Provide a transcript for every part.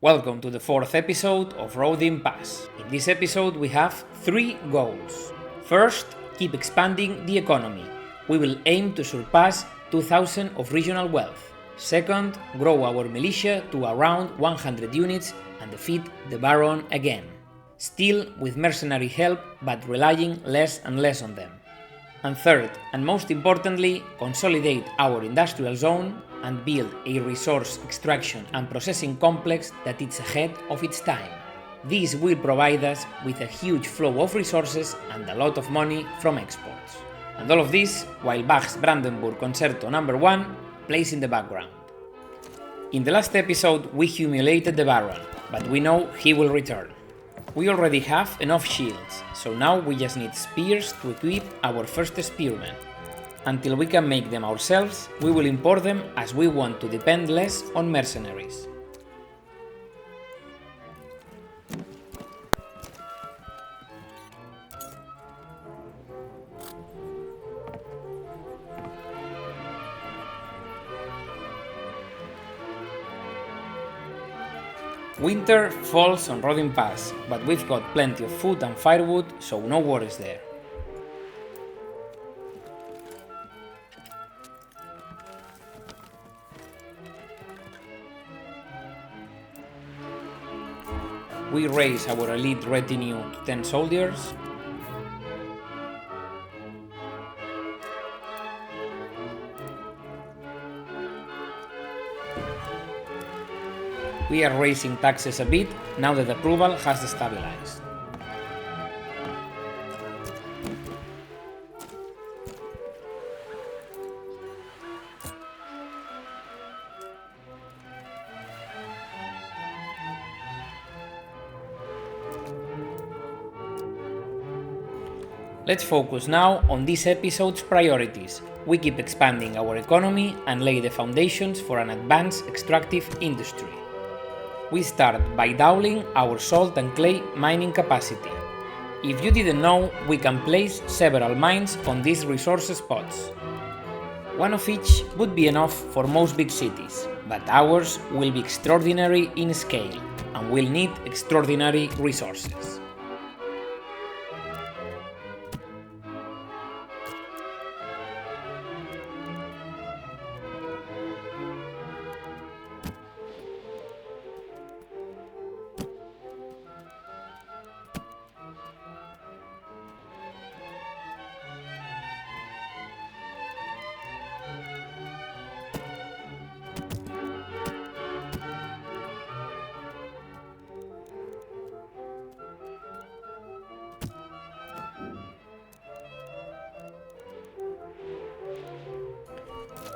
Welcome to the fourth episode of Rodin Pass. In this episode we have 3 goals. First, keep expanding the economy. We will aim to surpass 2,000 of regional wealth. Second, grow our militia to around 100 units and defeat the Baron again. Still with mercenary help, but relying less and less on them. And third, and most importantly, consolidate our industrial zone and build a resource extraction and processing complex that is ahead of its time. This will provide us with a huge flow of resources and a lot of money from exports. And all of this while Bach's Brandenburg Concerto No. 1 plays in the background. In the last episode we humiliated the Baron, but we know he will return. We already have enough shields, so now we just need spears to equip our first spearmen. Until we can make them ourselves, we will import them as we want to depend less on mercenaries. Winter falls on Rodin Pass, but we've got plenty of food and firewood, so no worries there. We raise our elite retinue to 10 soldiers. We are raising taxes a bit now that approval has stabilized. Let's focus now on this episode's priorities. We keep expanding our economy and lay the foundations for an advanced extractive industry. We start by doubling our salt and clay mining capacity. If you didn't know, we can place several mines on these resource spots. One of each would be enough for most big cities, but ours will be extraordinary in scale and will need extraordinary resources.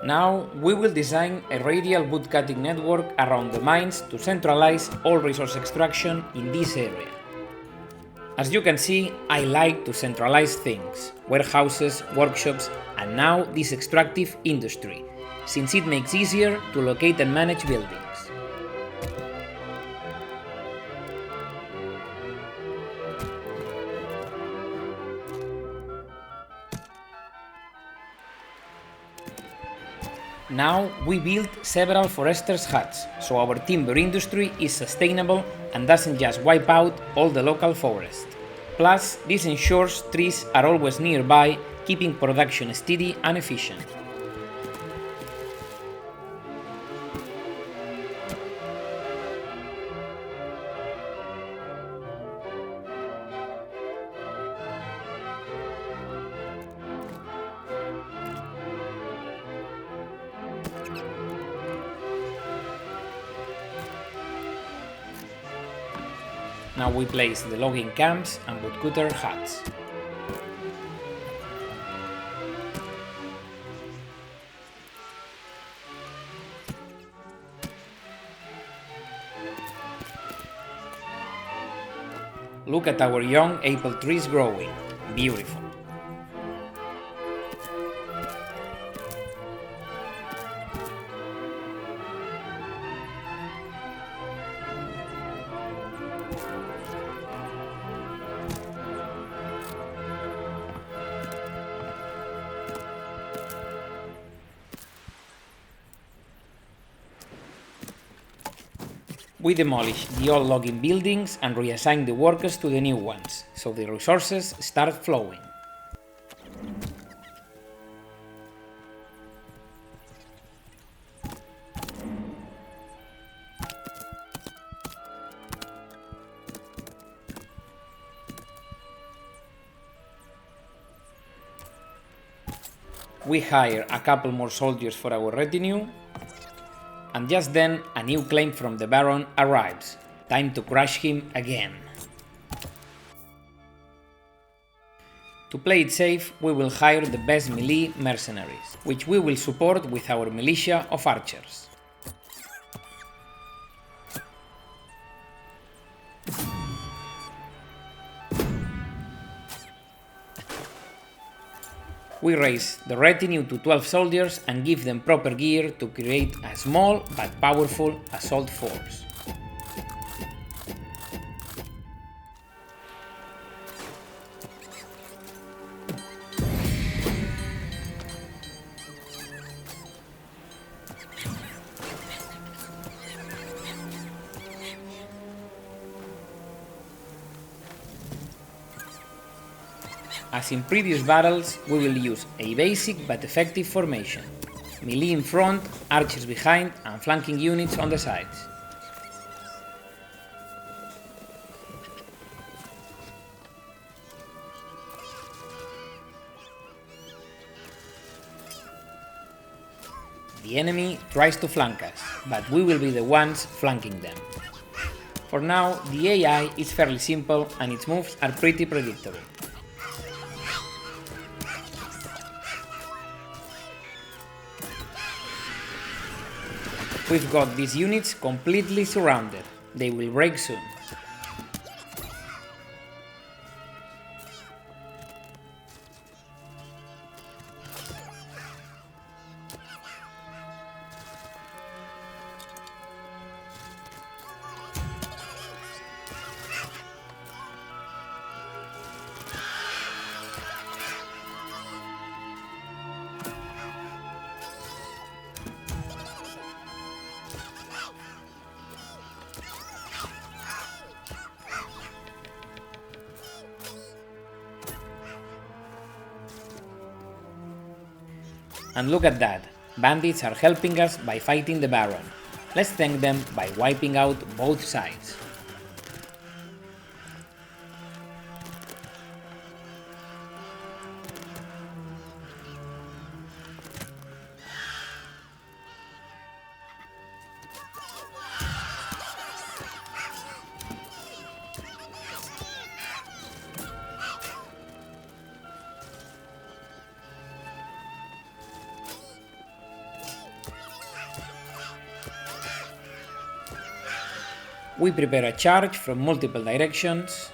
Now we will design a radial woodcutting network around the mines to centralize all resource extraction in this area. As you can see, I like to centralize things, warehouses, workshops, and now this extractive industry, since it makes easier to locate and manage buildings. Now we build several foresters' huts, so our timber industry is sustainable and doesn't just wipe out all the local forest. Plus, this ensures trees are always nearby, keeping production steady and efficient. Now we place the logging camps and woodcutter huts. Look at our young apple trees growing. Beautiful. We demolish the old logging buildings and reassign the workers to the new ones, so the resources start flowing. We hire a couple more soldiers for our retinue, and just then a new claim from the Baron arrives. Time to crush him again. To play it safe, we will hire the best melee mercenaries, which we will support with our militia of archers. We raise the retinue to 12 soldiers and give them proper gear to create a small but powerful assault force. As in previous battles, we will use a basic but effective formation. Melee in front, archers behind and flanking units on the sides. The enemy tries to flank us, but we will be the ones flanking them. For now, the AI is fairly simple and its moves are pretty predictable. We've got these units completely surrounded. They will break soon. And look at that, bandits are helping us by fighting the Baron. Let's thank them by wiping out both sides. We prepare a charge from multiple directions.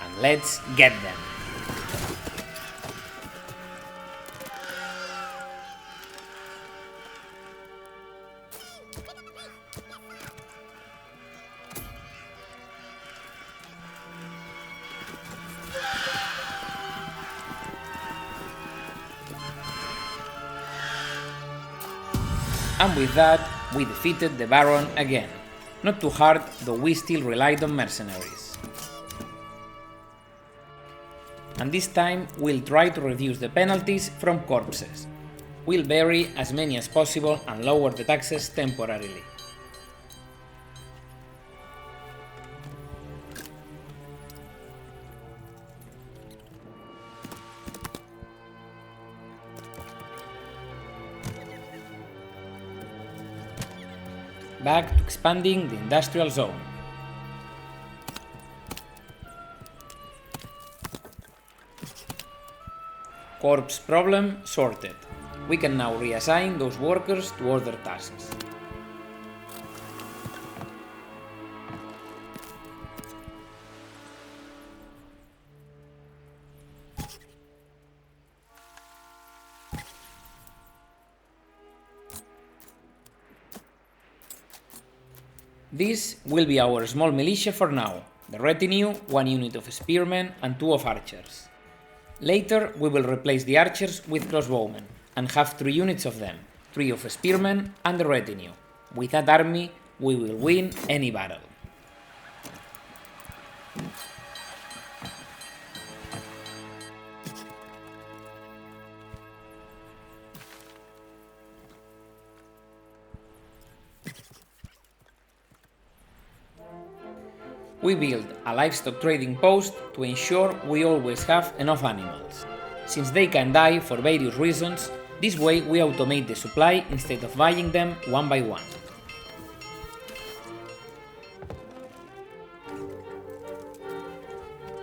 And let's get them. And with that, we defeated the Baron again. Not too hard, though we still relied on mercenaries. And this time, we'll try to reduce the penalties from corpses. We'll bury as many as possible and lower the taxes temporarily. Back to expanding the industrial zone. Corpse problem sorted. We can now reassign those workers to other tasks. This will be our small militia for now. The retinue, 1 unit of spearmen and 2 of archers. Later we will replace the archers with crossbowmen, and have 3 units of them, 3 of spearmen and the retinue. With that army we will win any battle. We build a livestock trading post to ensure we always have enough animals. Since they can die for various reasons, this way we automate the supply instead of buying them one by one.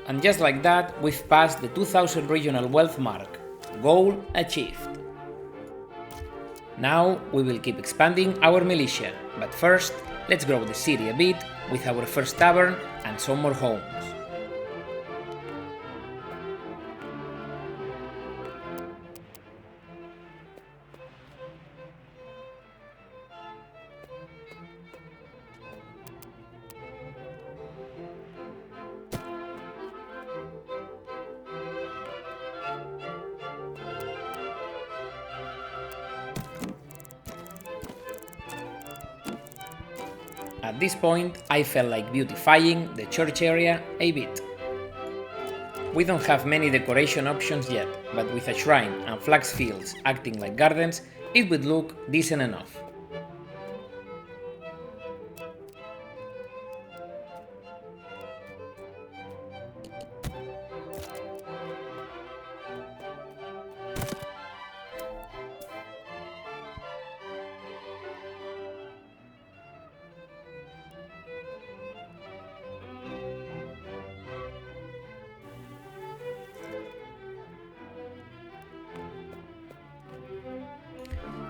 And just like that, we've passed the 2000 regional wealth mark. Goal achieved. Now we will keep expanding our militia, but first let's grow the city a bit with our first tavern and some more homes. At this point, I felt like beautifying the church area a bit. We don't have many decoration options yet, but with a shrine and flax fields acting like gardens, it would look decent enough.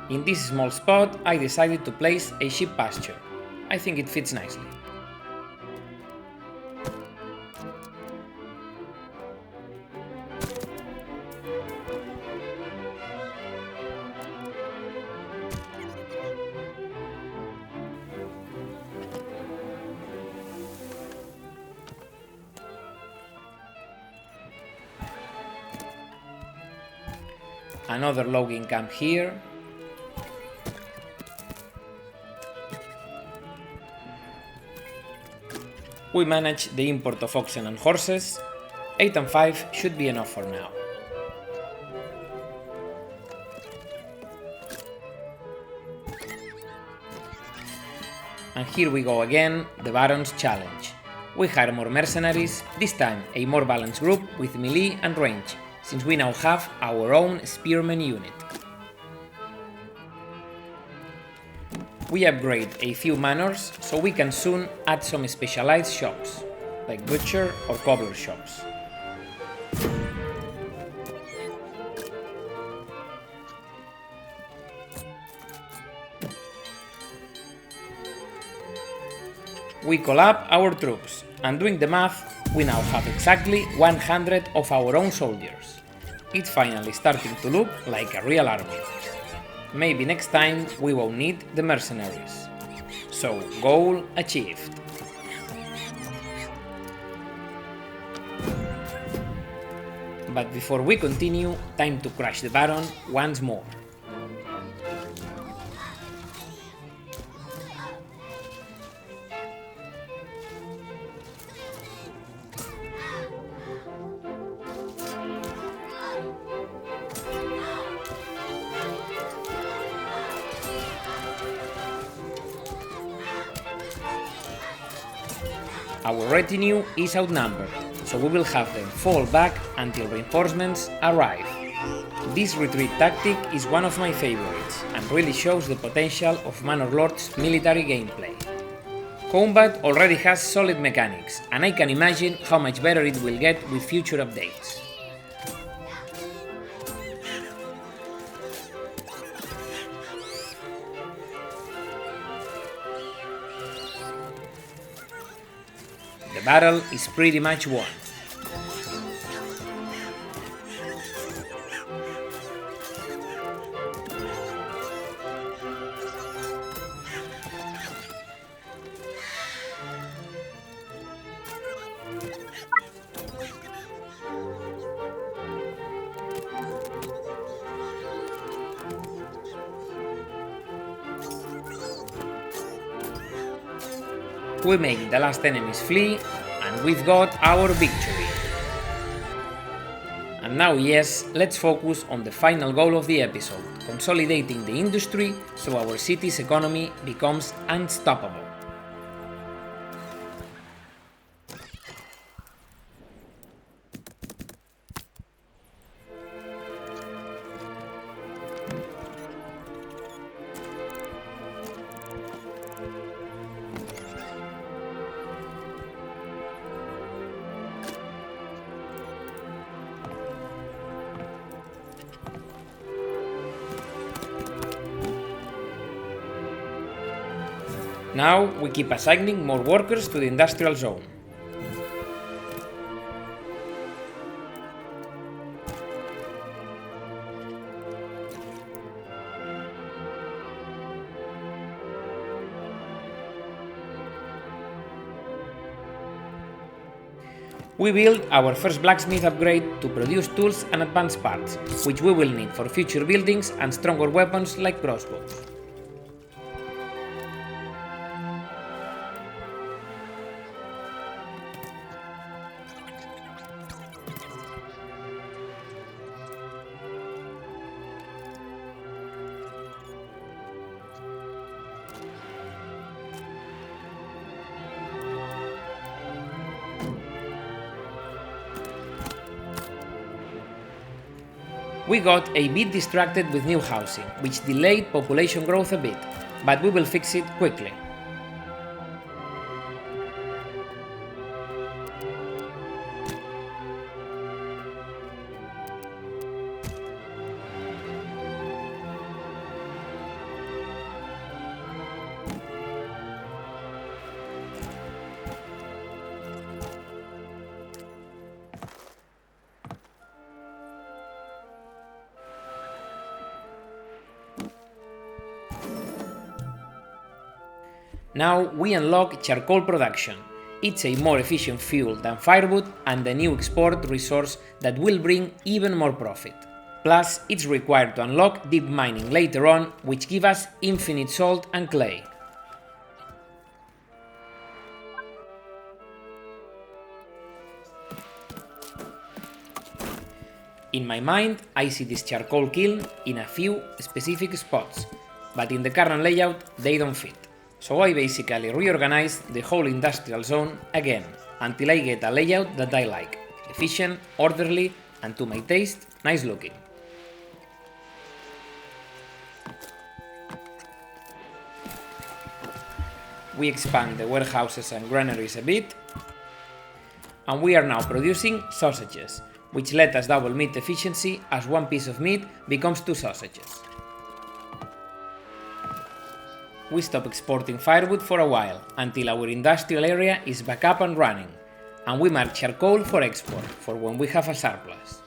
In this small spot, I decided to place a sheep pasture. I think it fits nicely. Another logging camp here. We manage the import of oxen and horses. 8 and 5 should be enough for now. And here we go again, the Baron's challenge. We hire more mercenaries, this time a more balanced group with melee and range, since we now have our own spearman unit. We upgrade a few manors, so we can soon add some specialized shops, like butcher or cobbler shops. We collab our troops, and doing the math, we now have exactly 100 of our own soldiers. It's finally starting to look like a real army. Maybe next time we won't need the mercenaries. So, goal achieved. But before we continue, time to crush the Baron once more. Our retinue is outnumbered, so we will have them fall back until reinforcements arrive. This retreat tactic is one of my favorites, and really shows the potential of Manor Lord's military gameplay. Combat already has solid mechanics, and I can imagine how much better it will get with future updates. The battle is pretty much won. we make the last enemies flee, and we've got our victory. And now yes, let's focus on the final goal of the episode, consolidating the industry so our city's economy becomes unstoppable. Now we keep assigning more workers to the industrial zone. We build our first blacksmith upgrade to produce tools and advanced parts, which we will need for future buildings and stronger weapons like crossbows. We got a bit distracted with new housing, which delayed population growth a bit, but we will fix it quickly. Now we unlock charcoal production. It's a more efficient fuel than firewood and a new export resource that will bring even more profit. Plus, it's required to unlock deep mining later on, which give us infinite salt and clay. In my mind, I see this charcoal kiln in a few specific spots, but in the current layout they don't fit. So I basically reorganized the whole industrial zone again, until I get a layout that I like. Efficient, orderly, and to my taste, nice looking. We expand the warehouses and granaries a bit, and we are now producing sausages, which let us double meat efficiency as one piece of meat becomes 2 sausages. We stop exporting firewood for a while, until our industrial area is back up and running, and we mark charcoal for export, for when we have a surplus.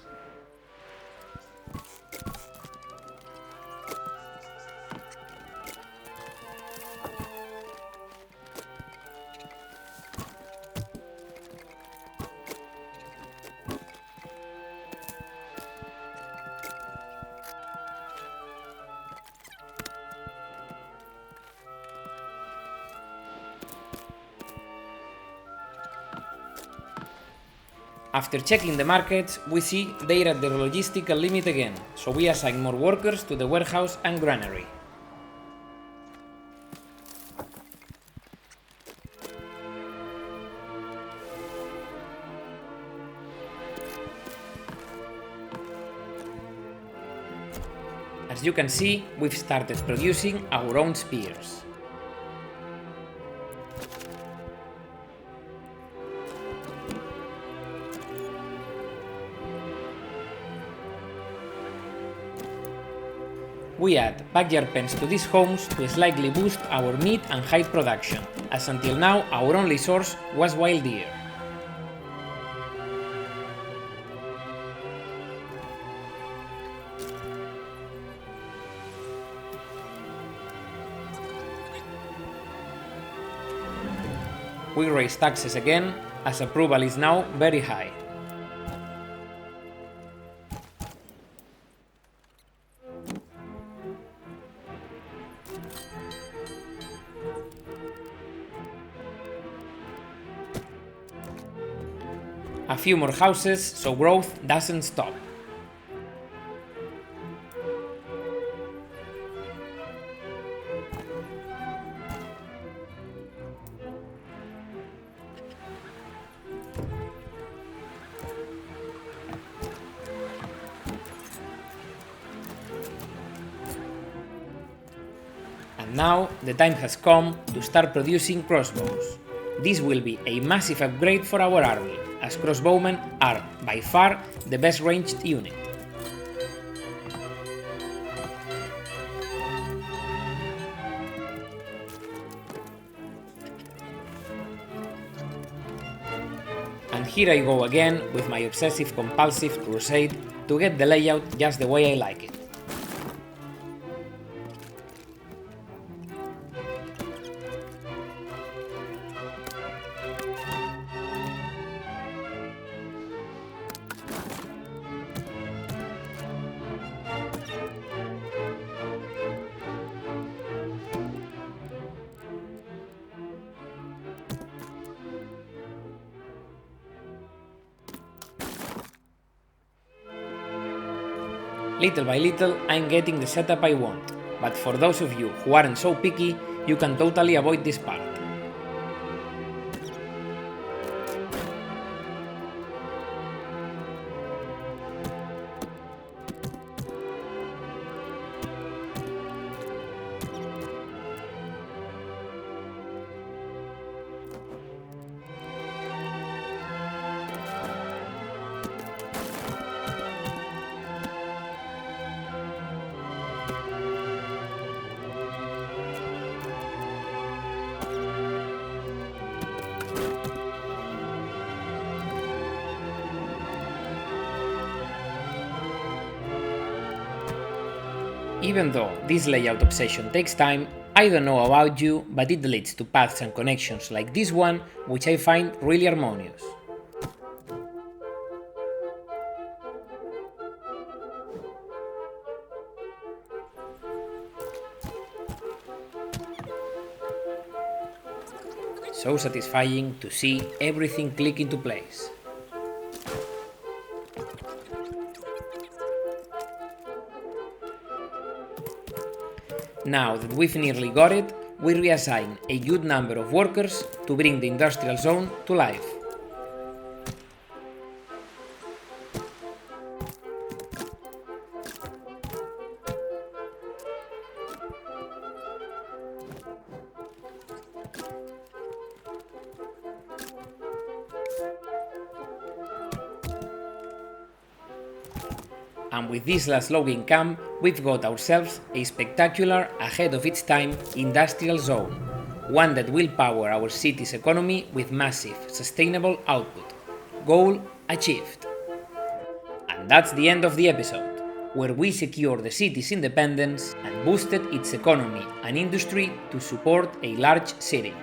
After checking the markets, we see they're at their logistical limit again, so we assign more workers to the warehouse and granary. As you can see, we've started producing our own spears. We add backyard pens to these homes to slightly boost our meat and hide production, as until now our only source was wild deer. We raise taxes again, as approval is now very high. A few more houses so growth doesn't stop. And now the time has come to start producing crossbows. This will be a massive upgrade for our army, as crossbowmen are by far the best ranged unit. And here I go again with my obsessive compulsive crusade to get the layout just the way I like it. Little by little, I'm getting the setup I want, but for those of you who aren't so picky, you can totally avoid this part. Even though this layout obsession takes time, I don't know about you, but it leads to paths and connections like this one, which I find really harmonious. So satisfying to see everything click into place. Now that we've nearly got it, we reassign a good number of workers to bring the industrial zone to life. And with this last logging camp, we've got ourselves a spectacular, ahead of its time, industrial zone, one that will power our city's economy with massive, sustainable output. Goal achieved. And that's the end of the episode, where we secured the city's independence and boosted its economy and industry to support a large city.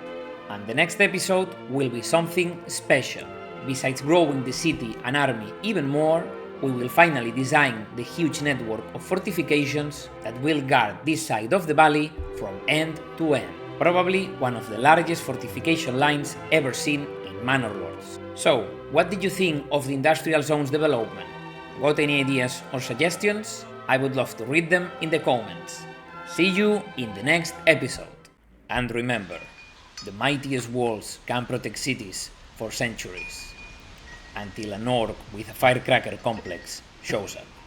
And the next episode will be something special. Besides growing the city and army even more, we will finally design the huge network of fortifications that will guard this side of the valley from end to end. Probably one of the largest fortification lines ever seen in Manor worlds. So, what did you think of the industrial zone's development? Got any ideas or suggestions? I would love to read them in the comments. See you in the next episode. And remember, the mightiest walls can protect cities for centuries, until an orc with a firecracker complex shows up.